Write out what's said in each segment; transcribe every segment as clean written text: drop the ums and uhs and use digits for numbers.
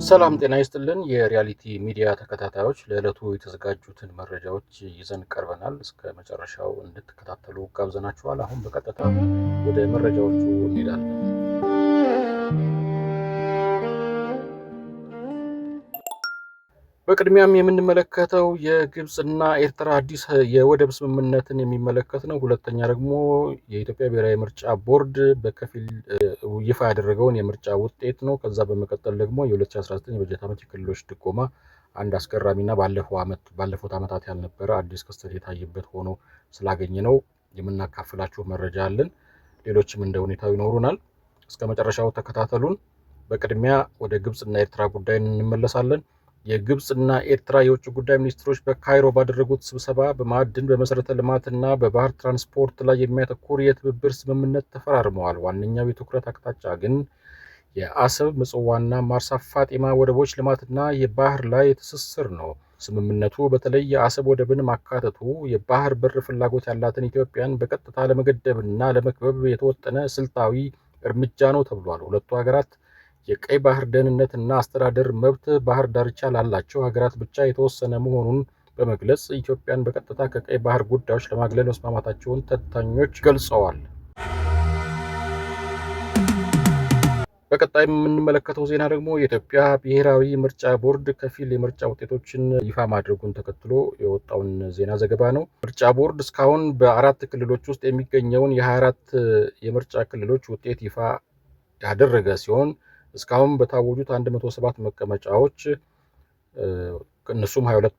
ሰላም ጤና ይስጥልን የሪያሊቲ ሚዲያ ተከታታዮች ለዕለቱ የተዘጋጁትን መረጃዎች ይዘን ቀርበናል። እስከ መጨረሻው እንድትከታተሉ ጋብዘናችኋል። አሁን በቀጥታ ወደ መረጃዎቹ እንሄዳለን። በቅድሚያም የምንመለከተው የግብጽና ኤርትራ አዲስ የወደብ ስምምነትን የሚመለከት ነው። ሁለተኛ ደግሞ የኢትዮጵያ ብሔራዊ ምርጫ ቦርድ በከፊል ይፋ ያደረገውን የምርጫ ውጤት ነው። ከዛ በመቀጠል ደግሞ የ2019 የበጀት ዓመት የክልሎች ድጎማ አንድ አስገራሚና ባለፉት ዓመታት ያልነበረ አዲስ ክስተት የታየበት ሆኖ ስላገኘ ነው የምናካፍላችሁ መረጃ አለን። ሌሎችም እንደ ሁኔታው ይኖሩናል። እስከ መጨረሻው ተከታተሉን። በቅድሚያ ወደ ግብጽና ኤርትራ ጉዳይ እንመለሳለን። የግብጽና ኤርትራ የውጭ ጉዳይ ሚኒስትሮች በካይሮ ባደረጉት ስብሰባ በማዕድን፣ በመሰረተ ልማትና በባህር ትራንስፖርት ላይ የሚያተኩር የትብብር ስምምነት ተፈራርመዋል። ዋነኛው የትኩረት አቅጣጫ ግን የአሰብ፣ ምጽዋና ማርሳ ፋጢማ ወደቦች ልማትና የባህር ላይ ትስስር ነው። ስምምነቱ በተለይ የአሰብ ወደብን ማካተቱ የባህር በር ፍላጎት ያላትን ኢትዮጵያን በቀጥታ ለመገደብና ለመክበብ የተወጠነ ስልታዊ እርምጃ ነው ተብሏል። ሁለቱ ሀገራት የቀይ ባህር ደህንነት እና አስተዳደር መብት ባህር ዳርቻ ላላቸው ሀገራት ብቻ የተወሰነ መሆኑን በመግለጽ ኢትዮጵያን በቀጥታ ከቀይ ባህር ጉዳዮች ለማግለል መስማማታቸውን ተንታኞች ገልጸዋል። በቀጣይ የምንመለከተው ዜና ደግሞ የኢትዮጵያ ብሔራዊ ምርጫ ቦርድ ከፊል የምርጫ ውጤቶችን ይፋ ማድረጉን ተከትሎ የወጣውን ዜና ዘገባ ነው። ምርጫ ቦርድ እስካሁን በ4 ክልሎች ውስጥ የሚገኘውን የ24 የምርጫ ክልሎች ውጤት ይፋ ያደረገ ሲሆን እስካሁን በታወጁት 107 መቀመጫዎች እነሱም 22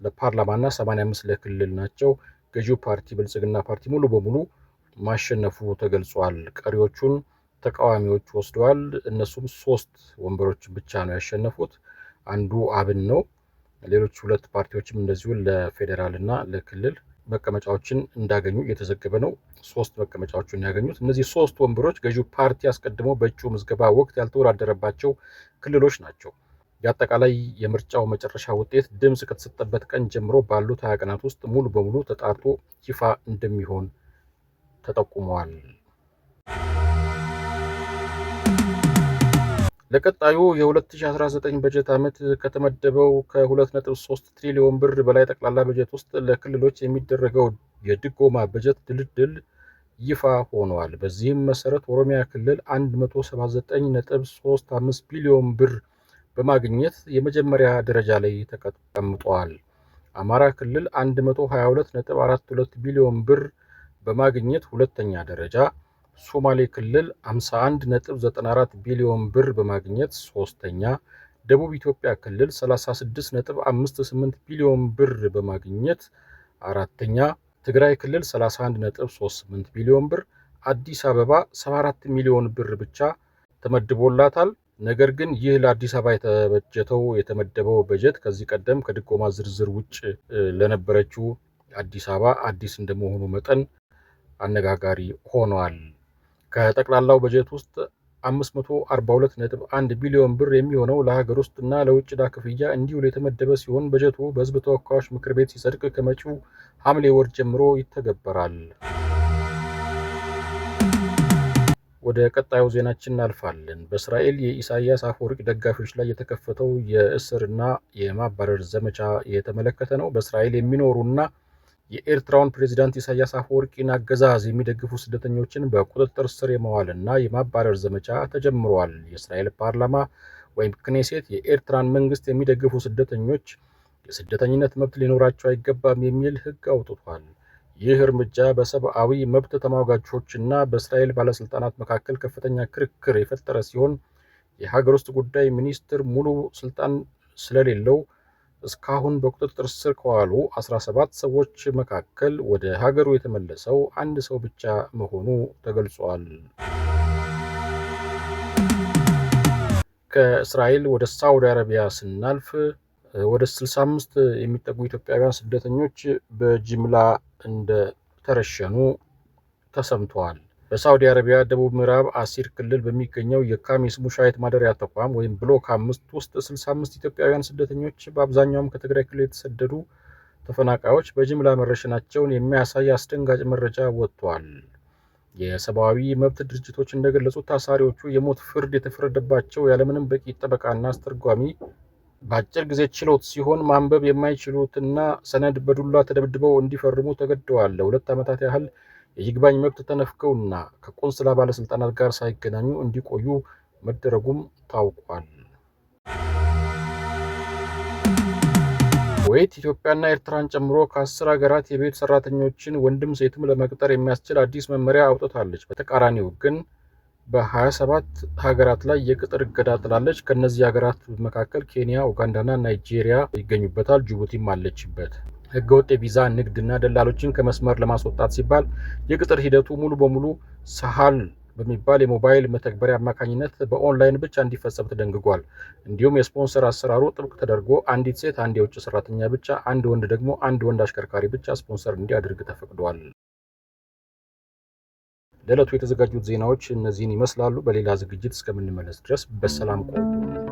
ለፓርላማና 85 ለክልል ናቸው። ገዢው ፓርቲ ብልጽግና ፓርቲ ሙሉ በሙሉ ማሸነፉ ተገልጿል። ቀሪዎቹን ተቃዋሚዎች ወስደዋል። እነሱም 3 ወንበሮች ብቻ ነው ያሸነፉት። አንዱ አብን ነው። ሌሎች 2 ፓርቲዎችም እንደዚሁ ለፌዴራልና ለክልል መቀመጫዎችን እንዳገኙ እየተዘገበ ነው። 3 መቀመጫዎችን ያገኙት እነዚህ 3 ወንበሮች ገዢው ፓርቲ አስቀድሞ በእጩ ምዝገባ ወቅት ያልተወዳደረባቸው ክልሎች ናቸው። የአጠቃላይ የምርጫው መጨረሻ ውጤት ድምፅ ከተሰጠበት ቀን ጀምሮ ባሉት 20 ቀናት ውስጥ ሙሉ በሙሉ ተጣርቶ ይፋ እንደሚሆን ተጠቁመዋል። ለቀጣዩ የ2019 በጀት ዓመት ከተመደበው ከ2.3 ትሪሊዮን ብር በላይ ጠቅላላ በጀት ውስጥ ለክልሎች የሚደረገው የድጎማ በጀት ድልድል ይፋ ሆኗል። በዚህም መሰረት ኦሮሚያ ክልል 179.35 ቢሊዮን ብር በማግኘት የመጀመሪያ ደረጃ ላይ ተቀምጧል። አማራ ክልል 122.42 ቢሊዮን ብር በማግኘት ሁለተኛ ደረጃ፣ ሶማሌ ክልል 51.94 ቢሊዮን ብር በማግኘት ሶስተኛ፣ ደቡብ ኢትዮጵያ ክልል 36.58 ቢሊዮን ብር በማግኘት አራተኛ፣ ትግራይ ክልል 31.38 ቢሊዮን ብር፣ አዲስ አበባ 74 ሚሊዮን ብር ብቻ ተመድቦላታል። ነገር ግን ይህ ለአዲስ አበባ የተመደበው በጀት ከዚህ ቀደም ከድጎማ ዝርዝር ውጭ ለነበረችው አዲስ አበባ አዲስ እንደመሆኑ መጠን አነጋጋሪ ሆኗል። ከጠቅላላው በጀት ውስጥ 542.1 ቢሊዮን ብር የሚሆነው ለሀገር ውስጥና ለውጭ ዕዳ ክፍያ እንዲውል የተመደበ ሲሆን በጀቱ በሕዝብ ተወካዮች ምክር ቤት ሲጸድቅ ከመጪው ሐምሌ ወር ጀምሮ ይተገበራል። ወደ ቀጣዩ ዜናችን እናልፋለን። በእስራኤል የኢሳያስ አፈወርቂ ደጋፊዎች ላይ የተከፈተው የእስርና የማባረር ዘመቻ የተመለከተ ነው። በእስራኤል የሚኖሩና የኤርትራውን ፕሬዝዳንት ኢሳያስ አፈወርቂን አገዛዝ የሚደግፉ ስደተኞችን በቁጥጥር ስር የማዋልና የማባረር ዘመቻ ተጀምሯል። የእስራኤል ፓርላማ ወይም ክኔሴት የኤርትራን መንግስት የሚደግፉ ስደተኞች የስደተኝነት መብት ሊኖራቸው አይገባም የሚል ሕግ አውጥቷል። ይህ እርምጃ በሰብአዊ መብት ተሟጋቾችና በእስራኤል ባለስልጣናት መካከል ከፍተኛ ክርክር የፈጠረ ሲሆን የሀገር ውስጥ ጉዳይ ሚኒስትር ሙሉ ስልጣን ስለሌለው እስካሁን በቁጥጥር ስር ከዋሉ 17 ሰዎች መካከል ወደ ሀገሩ የተመለሰው አንድ ሰው ብቻ መሆኑ ተገልጿል። ከእስራኤል ወደ ሳውዲ አረቢያ ስናልፍ ወደ 65 የሚጠጉ ኢትዮጵያውያን ስደተኞች በጅምላ እንደተረሸኑ ተሰምተዋል። በሳውዲ አረቢያ ደቡብ ምዕራብ አሲር ክልል በሚገኘው የካሚስ ሙሻይት ማደሪያ ተቋም ወይም ብሎክ 5 ውስጥ 65 ኢትዮጵያውያን ስደተኞች በአብዛኛውም ከትግራይ ክልል የተሰደዱ ተፈናቃዮች በጅምላ መረሸናቸውን የሚያሳይ አስደንጋጭ መረጃ ወጥቷል። የሰብአዊ መብት ድርጅቶች እንደገለጹት ታሳሪዎቹ የሞት ፍርድ የተፈረደባቸው ያለምንም በቂ ጠበቃና አስተርጓሚ በአጭር ጊዜ ችሎት ሲሆን ማንበብ የማይችሉትና ሰነድ በዱላ ተደብድበው እንዲፈርሙ ተገደዋል። ለ2 ዓመታት ያህል የይግባኝ መብት ተነፍገውና ከቆንስላ ባለስልጣናት ጋር ሳይገናኙ እንዲቆዩ መደረጉም ታውቋል። ኩዌት ኢትዮጵያና ኤርትራን ጨምሮ ከ10 ሀገራት የቤት ሰራተኞችን ወንድም ሴትም ለመቅጠር የሚያስችል አዲስ መመሪያ አውጥታለች። በተቃራኒው ግን በ27 ሀገራት ላይ የቅጥር እገዳ ጥላለች። ከነዚህ ሀገራት መካከል ኬንያ፣ ኡጋንዳና ናይጄሪያ ይገኙበታል። ጅቡቲም አለችበት። ህገወጥ የቪዛ ንግድና ደላሎችን ከመስመር ለማስወጣት ሲባል የቅጥር ሂደቱ ሙሉ በሙሉ ሳህል በሚባል የሞባይል መተግበሪያ አማካኝነት በኦንላይን ብቻ እንዲፈጸም ተደንግጓል። እንዲሁም የስፖንሰር አሰራሩ ጥብቅ ተደርጎ አንዲት ሴት አንድ የውጭ ሰራተኛ ብቻ፣ አንድ ወንድ ደግሞ አንድ ወንድ አሽከርካሪ ብቻ ስፖንሰር እንዲያደርግ ተፈቅዷል። ለዕለቱ የተዘጋጁት ዜናዎች እነዚህን ይመስላሉ። በሌላ ዝግጅት እስከምንመለስ ድረስ በሰላም ቆዩ።